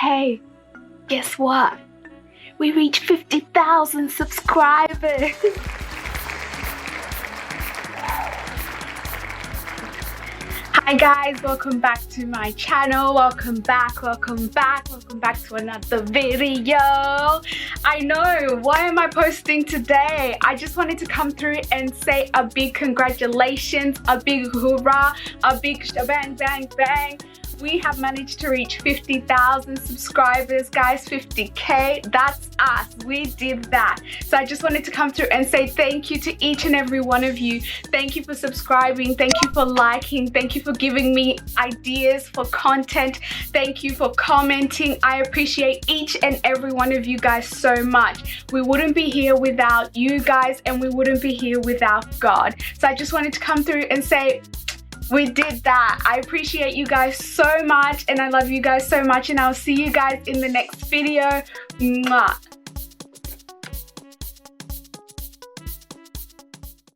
Hey, guess what? We reached 50,000 subscribers. Hi guys, welcome back to my channel. Welcome back to another video. I know, why am I posting today? I just wanted to come through and say a big congratulations, a big hoorah, a big shabang bang bang. We have managed to reach 50,000 subscribers, guys. 50K, that's us. We did that. So I just wanted to come through and say thank you to each and every one of you. Thank you for subscribing. Thank you for liking. Thank you for giving me ideas for content. Thank you for commenting. I appreciate each and every one of you guys so much. We wouldn't be here without you guys, and we wouldn't be here without God. So I just wanted to come through and say, we did that. I appreciate you guys so much, and I love you guys so much, and I'll see you guys in the next video. Mwah.